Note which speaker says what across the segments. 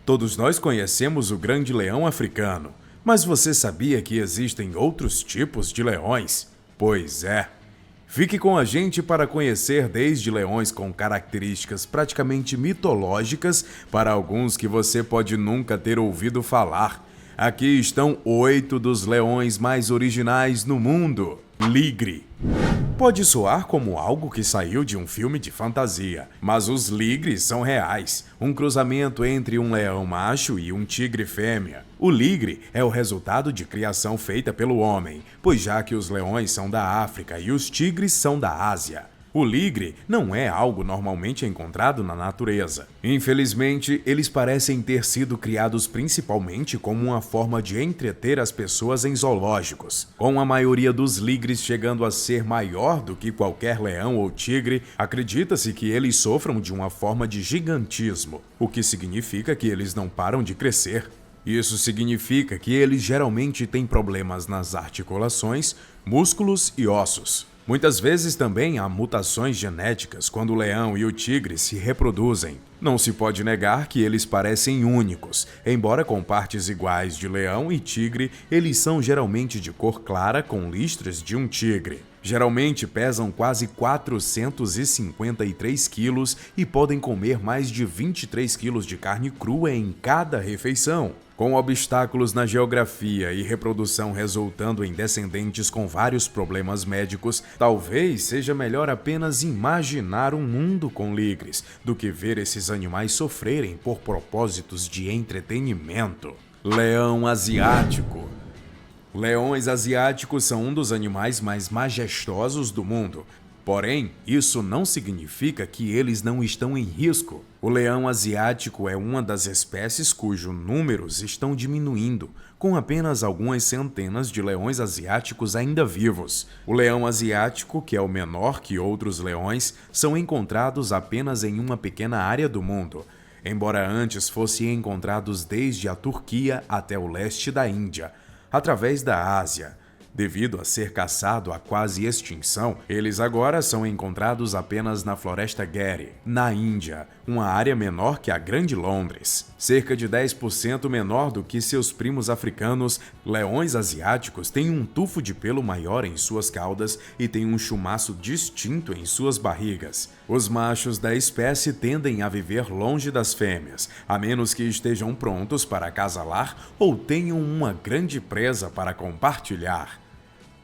Speaker 1: Todos nós conhecemos o grande leão africano, mas você sabia que existem outros tipos de leões? Pois é. Fique com a gente para conhecer desde leões com características praticamente mitológicas para alguns que você pode nunca ter ouvido falar. Aqui estão 8 dos leões mais originais no mundo. Ligre. Pode soar como algo que saiu de um filme de fantasia, mas os ligres são reais, um cruzamento entre um leão macho e um tigre fêmea. O ligre é o resultado de criação feita pelo homem, pois já que os leões são da África e os tigres são da Ásia. O ligre não é algo normalmente encontrado na natureza. Infelizmente, eles parecem ter sido criados principalmente como uma forma de entreter as pessoas em zoológicos. Com a maioria dos ligres chegando a ser maior do que qualquer leão ou tigre, acredita-se que eles sofram de uma forma de gigantismo, o que significa que eles não param de crescer. Isso significa que eles geralmente têm problemas nas articulações, músculos e ossos. Muitas vezes também há mutações genéticas quando o leão e o tigre se reproduzem. Não se pode negar que eles parecem únicos. Embora com partes iguais de leão e tigre, eles são geralmente de cor clara com listras de um tigre. Geralmente pesam quase 453 quilos e podem comer mais de 23 quilos de carne crua em cada refeição. Com obstáculos na geografia e reprodução resultando em descendentes com vários problemas médicos, talvez seja melhor apenas imaginar um mundo com ligres do que ver esses animais sofrerem por propósitos de entretenimento. Leão asiático. Leões asiáticos são um dos animais mais majestosos do mundo. Porém, isso não significa que eles não estão em risco. O leão asiático é uma das espécies cujos números estão diminuindo, com apenas algumas centenas de leões asiáticos ainda vivos. O leão asiático, que é o menor que outros leões, são encontrados apenas em uma pequena área do mundo, embora antes fossem encontrados desde a Turquia até o leste da Índia, através da Ásia. Devido a ser caçado a quase extinção, eles agora são encontrados apenas na Floresta Geri, na Índia, uma área menor que a Grande Londres. Cerca de 10% menor do que seus primos africanos, leões asiáticos têm um tufo de pelo maior em suas caudas e têm um chumaço distinto em suas barrigas. Os machos da espécie tendem a viver longe das fêmeas, a menos que estejam prontos para acasalar ou tenham uma grande presa para compartilhar.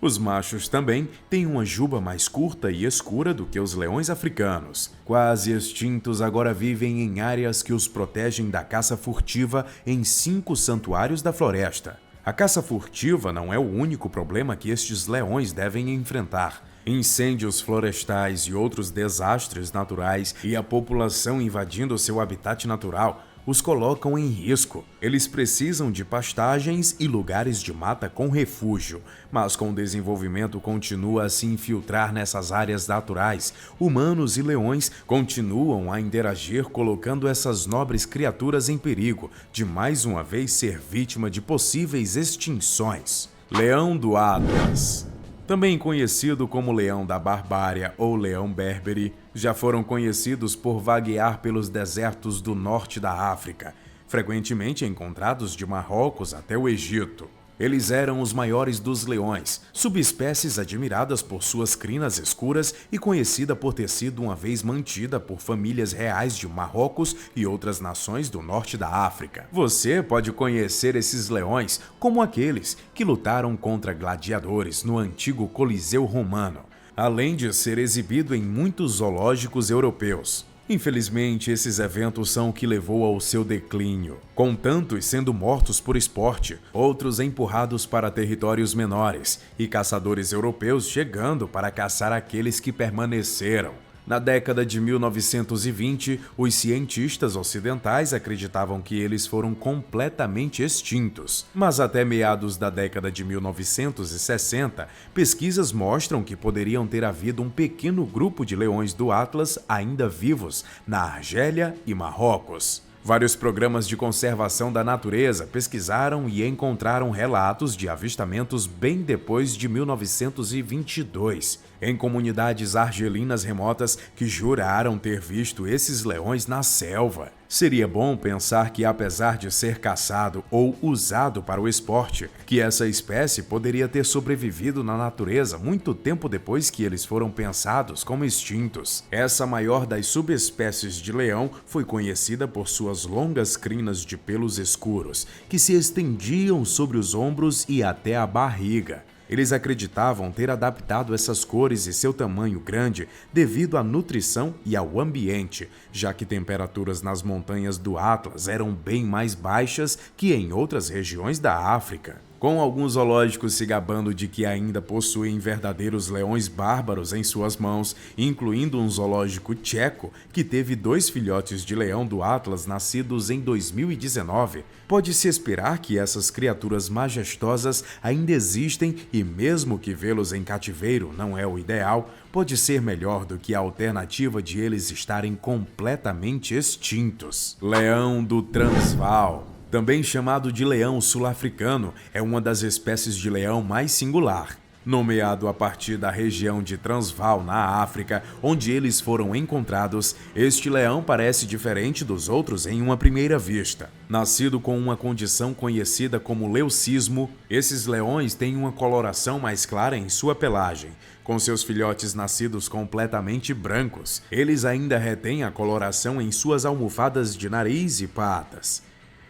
Speaker 1: Os machos também têm uma juba mais curta e escura do que os leões africanos. Quase extintos agora vivem em áreas que os protegem da caça furtiva em 5 santuários da floresta. A caça furtiva não é o único problema que estes leões devem enfrentar. Incêndios florestais e outros desastres naturais e a população invadindo seu habitat natural os colocam em risco. Eles precisam de pastagens e lugares de mata com refúgio, mas com o desenvolvimento continua a se infiltrar nessas áreas naturais, humanos e leões continuam a interagir, colocando essas nobres criaturas em perigo de mais uma vez ser vítima de possíveis extinções. Leão do Atlas. Também conhecido como leão da barbária ou leão berbere, já foram conhecidos por vaguear pelos desertos do norte da África, frequentemente encontrados de Marrocos até o Egito. Eles eram os maiores dos leões, subespécies admiradas por suas crinas escuras e conhecida por ter sido uma vez mantida por famílias reais de Marrocos e outras nações do norte da África. Você pode conhecer esses leões como aqueles que lutaram contra gladiadores no antigo Coliseu Romano, além de ser exibido em muitos zoológicos europeus. Infelizmente, esses eventos são o que levou ao seu declínio, com tantos sendo mortos por esporte, outros empurrados para territórios menores e caçadores europeus chegando para caçar aqueles que permaneceram. Na década de 1920, os cientistas ocidentais acreditavam que eles foram completamente extintos. Mas até meados da década de 1960, pesquisas mostram que poderiam ter havido um pequeno grupo de leões do Atlas ainda vivos na Argélia e Marrocos. Vários programas de conservação da natureza pesquisaram e encontraram relatos de avistamentos bem depois de 1922. em comunidades argelinas remotas que juraram ter visto esses leões na selva. Seria bom pensar que, apesar de ser caçado ou usado para o esporte, que essa espécie poderia ter sobrevivido na natureza muito tempo depois que eles foram pensados como extintos. Essa maior das subespécies de leão foi conhecida por suas longas crinas de pelos escuros, que se estendiam sobre os ombros e até a barriga. Eles acreditavam ter adaptado essas cores e seu tamanho grande devido à nutrição e ao ambiente, já que temperaturas nas montanhas do Atlas eram bem mais baixas que em outras regiões da África. Com alguns zoológicos se gabando de que ainda possuem verdadeiros leões bárbaros em suas mãos, incluindo um zoológico tcheco que teve 2 filhotes de leão do Atlas nascidos em 2019, pode-se esperar que essas criaturas majestosas ainda existem e, mesmo que vê-los em cativeiro não é o ideal, pode ser melhor do que a alternativa de eles estarem completamente extintos. Leão do Transvaal, também chamado de leão sul-africano, é uma das espécies de leão mais singular. Nomeado a partir da região de Transvaal, na África, onde eles foram encontrados, este leão parece diferente dos outros em uma primeira vista. Nascido com uma condição conhecida como leucismo, esses leões têm uma coloração mais clara em sua pelagem. Com seus filhotes nascidos completamente brancos, eles ainda retêm a coloração em suas almofadas de nariz e patas.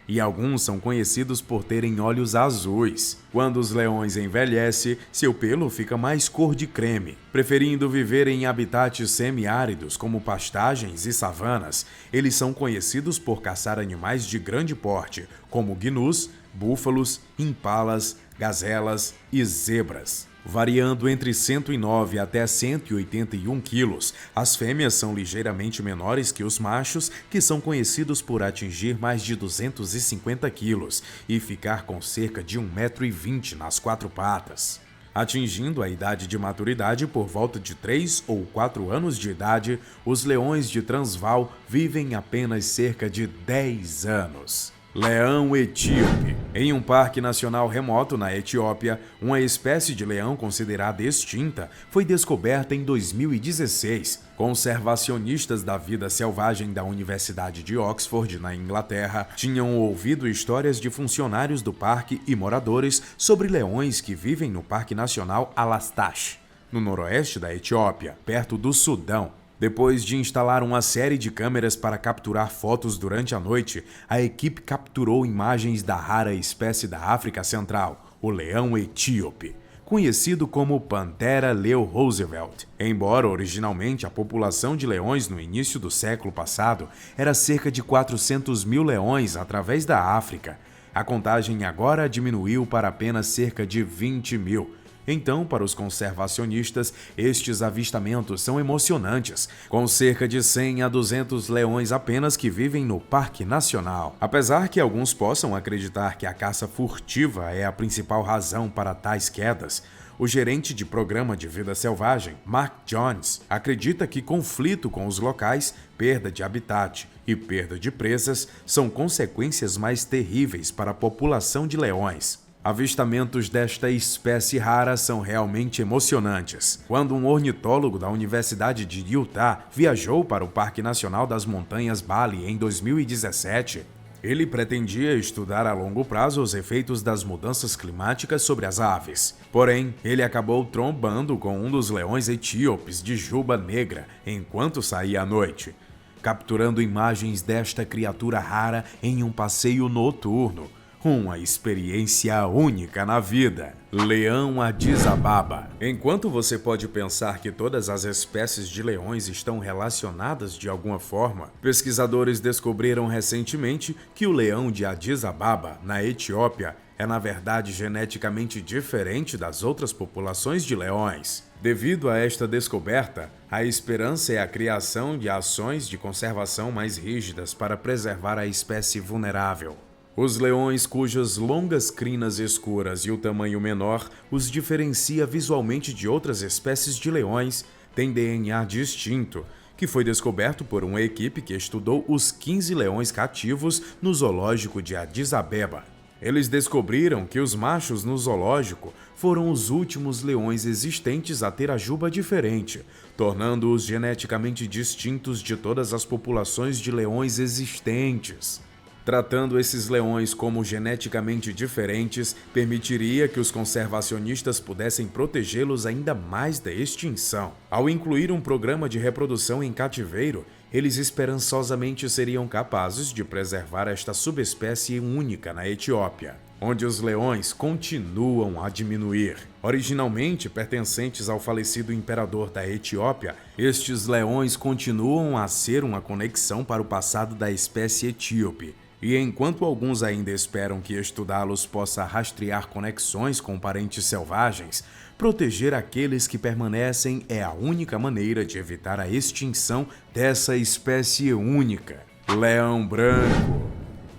Speaker 1: E alguns são conhecidos por terem olhos azuis. Quando os leões envelhecem, seu pelo fica mais cor de creme. Preferindo viver em habitats semiáridos como pastagens e savanas, eles são conhecidos por caçar animais de grande porte, como gnus, búfalos, impalas, gazelas e zebras. Variando entre 109 até 181 quilos, as fêmeas são ligeiramente menores que os machos, que são conhecidos por atingir mais de 250 quilos e ficar com cerca de 1,20 m nas 4 patas. Atingindo a idade de maturidade por volta de 3 ou 4 anos de idade, os leões de Transvaal vivem apenas cerca de 10 anos. Leão etíope. Em um parque nacional remoto na Etiópia, uma espécie de leão considerada extinta foi descoberta em 2016. Conservacionistas da vida selvagem da Universidade de Oxford, na Inglaterra, tinham ouvido histórias de funcionários do parque e moradores sobre leões que vivem no Parque Nacional Alastash, no noroeste da Etiópia, perto do Sudão. Depois de instalar uma série de câmeras para capturar fotos durante a noite, a equipe capturou imagens da rara espécie da África Central, o leão etíope, conhecido como Panthera leo roosevelt. Embora originalmente a população de leões no início do século passado era cerca de 400 mil leões através da África, a contagem agora diminuiu para apenas cerca de 20 mil. Então, para os conservacionistas, estes avistamentos são emocionantes, com cerca de 100 a 200 leões apenas que vivem no Parque Nacional. Apesar que alguns possam acreditar que a caça furtiva é a principal razão para tais quedas, o gerente de programa de vida selvagem, Mark Jones, acredita que conflito com os locais, perda de habitat e perda de presas são consequências mais terríveis para a população de leões. Avistamentos desta espécie rara são realmente emocionantes. Quando um ornitólogo da Universidade de Utah viajou para o Parque Nacional das Montanhas Bali em 2017, ele pretendia estudar a longo prazo os efeitos das mudanças climáticas sobre as aves. Porém, ele acabou trombando com um dos leões etíopes de juba negra enquanto saía à noite, capturando imagens desta criatura rara em um passeio noturno. Uma experiência única na vida. Leão Addis Ababa. Enquanto você pode pensar que todas as espécies de leões estão relacionadas de alguma forma, pesquisadores descobriram recentemente que o leão de Addis Ababa, na Etiópia, é na verdade geneticamente diferente das outras populações de leões. Devido a esta descoberta, a esperança é a criação de ações de conservação mais rígidas para preservar a espécie vulnerável. Os leões cujas longas crinas escuras e o tamanho menor os diferencia visualmente de outras espécies de leões têm DNA distinto, que foi descoberto por uma equipe que estudou os 15 leões cativos no zoológico de Addis Abeba. Eles descobriram que os machos no zoológico foram os últimos leões existentes a ter a juba diferente, tornando-os geneticamente distintos de todas as populações de leões existentes. Tratando esses leões como geneticamente diferentes, permitiria que os conservacionistas pudessem protegê-los ainda mais da extinção. Ao incluir um programa de reprodução em cativeiro, eles esperançosamente seriam capazes de preservar esta subespécie única na Etiópia, onde os leões continuam a diminuir. Originalmente pertencentes ao falecido imperador da Etiópia, estes leões continuam a ser uma conexão para o passado da espécie etíope. E enquanto alguns ainda esperam que estudá-los possa rastrear conexões com parentes selvagens, proteger aqueles que permanecem é a única maneira de evitar a extinção dessa espécie única. Leão branco.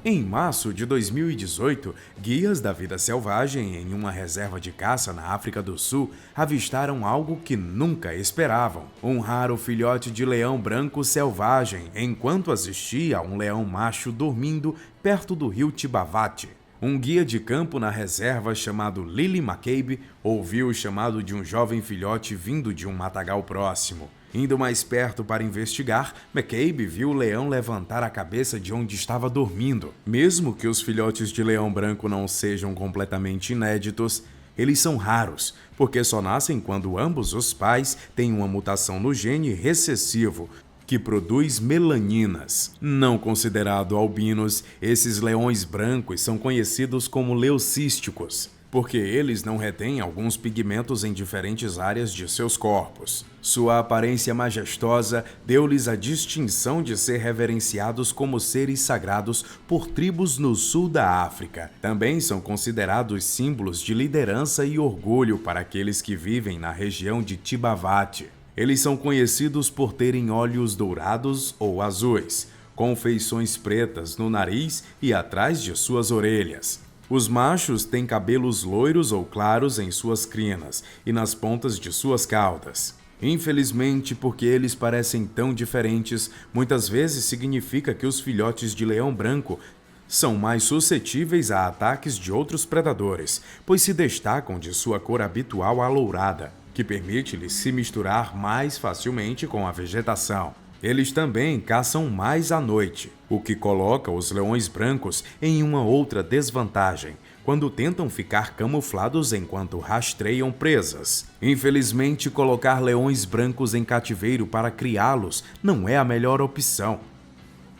Speaker 1: Em março de 2018, guias da vida selvagem em uma reserva de caça na África do Sul avistaram algo que nunca esperavam: um raro filhote de leão branco selvagem, enquanto assistia a um leão macho dormindo perto do rio Tibavati. Um guia de campo na reserva chamado Lily McCabe ouviu o chamado de um jovem filhote vindo de um matagal próximo. Indo mais perto para investigar, McCabe viu o leão levantar a cabeça de onde estava dormindo. Mesmo que os filhotes de leão branco não sejam completamente inéditos, eles são raros, porque só nascem quando ambos os pais têm uma mutação no gene recessivo, que produz melaninas. Não considerado albinos, esses leões brancos são conhecidos como leucísticos, porque eles não retêm alguns pigmentos em diferentes áreas de seus corpos. Sua aparência majestosa deu-lhes a distinção de ser reverenciados como seres sagrados por tribos no sul da África. Também são considerados símbolos de liderança e orgulho para aqueles que vivem na região de Tibavati. Eles são conhecidos por terem olhos dourados ou azuis, com feições pretas no nariz e atrás de suas orelhas. Os machos têm cabelos loiros ou claros em suas crinas e nas pontas de suas caudas. Infelizmente, porque eles parecem tão diferentes, muitas vezes significa que os filhotes de leão branco são mais suscetíveis a ataques de outros predadores, pois se destacam de sua cor habitual alourada, que permite-lhes se misturar mais facilmente com a vegetação. Eles também caçam mais à noite, o que coloca os leões brancos em uma outra desvantagem, quando tentam ficar camuflados enquanto rastreiam presas. Infelizmente, colocar leões brancos em cativeiro para criá-los não é a melhor opção.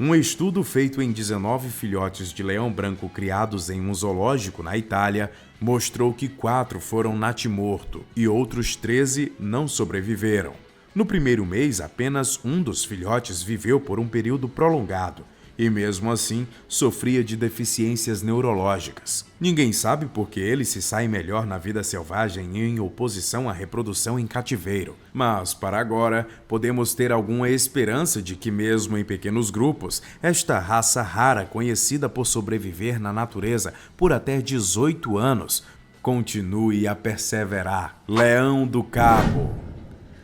Speaker 1: Um estudo feito em 19 filhotes de leão branco criados em um zoológico na Itália mostrou que 4 foram natimorto e outros 13 não sobreviveram. No primeiro mês, apenas um dos filhotes viveu por um período prolongado e, mesmo assim, sofria de deficiências neurológicas. Ninguém sabe por que ele se sai melhor na vida selvagem em oposição à reprodução em cativeiro. Mas, para agora, podemos ter alguma esperança de que, mesmo em pequenos grupos, esta raça rara, conhecida por sobreviver na natureza por até 18 anos, continue a perseverar. Leão do Cabo.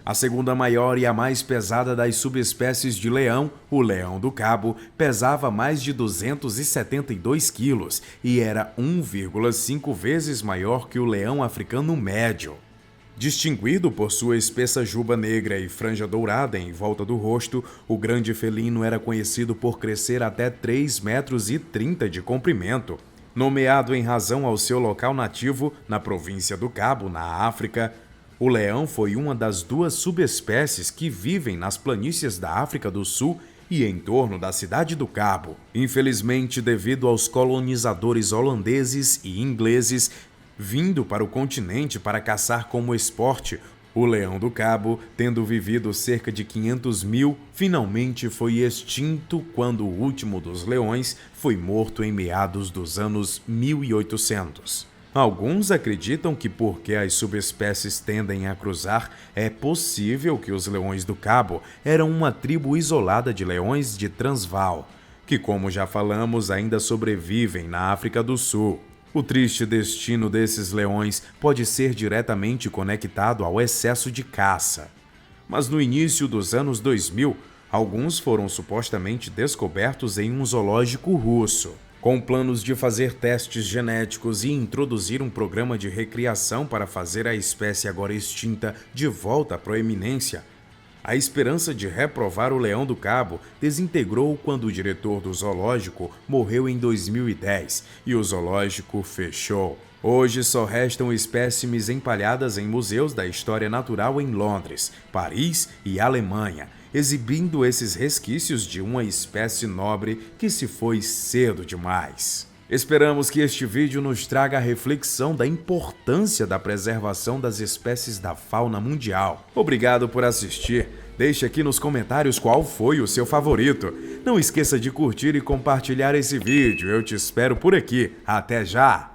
Speaker 1: A segunda maior e a mais pesada das subespécies de leão, o leão do Cabo, pesava mais de 272 quilos e era 1,5 vezes maior que o leão africano médio. Distinguido por sua espessa juba negra e franja dourada em volta do rosto, o grande felino era conhecido por crescer até 3,30 metros de comprimento. Nomeado em razão ao seu local nativo, na província do Cabo, na África, o leão foi uma das 2 subespécies que vivem nas planícies da África do Sul e em torno da cidade do Cabo. Infelizmente, devido aos colonizadores holandeses e ingleses vindo para o continente para caçar como esporte, o leão do Cabo, tendo vivido cerca de 500 mil, finalmente foi extinto quando o último dos leões foi morto em meados dos anos 1800. Alguns acreditam que, porque as subespécies tendem a cruzar, é possível que os leões do Cabo eram uma tribo isolada de leões de Transvaal, que, como já falamos, ainda sobrevivem na África do Sul. O triste destino desses leões pode ser diretamente conectado ao excesso de caça. Mas no início dos anos 2000, alguns foram supostamente descobertos em um zoológico russo. com planos de fazer testes genéticos e introduzir um programa de recriação para fazer a espécie agora extinta de volta à proeminência. A esperança de reprovar o leão do cabo desintegrou quando o diretor do zoológico morreu em 2010 e o zoológico fechou. Hoje só restam espécimes empalhadas em museus da história natural em Londres, Paris e Alemanha, exibindo esses resquícios de uma espécie nobre que se foi cedo demais. Esperamos que este vídeo nos traga a reflexão da importância da preservação das espécies da fauna mundial. Obrigado por assistir. Deixe aqui nos comentários qual foi o seu favorito. Não esqueça de curtir e compartilhar esse vídeo. Eu te espero por aqui. Até já!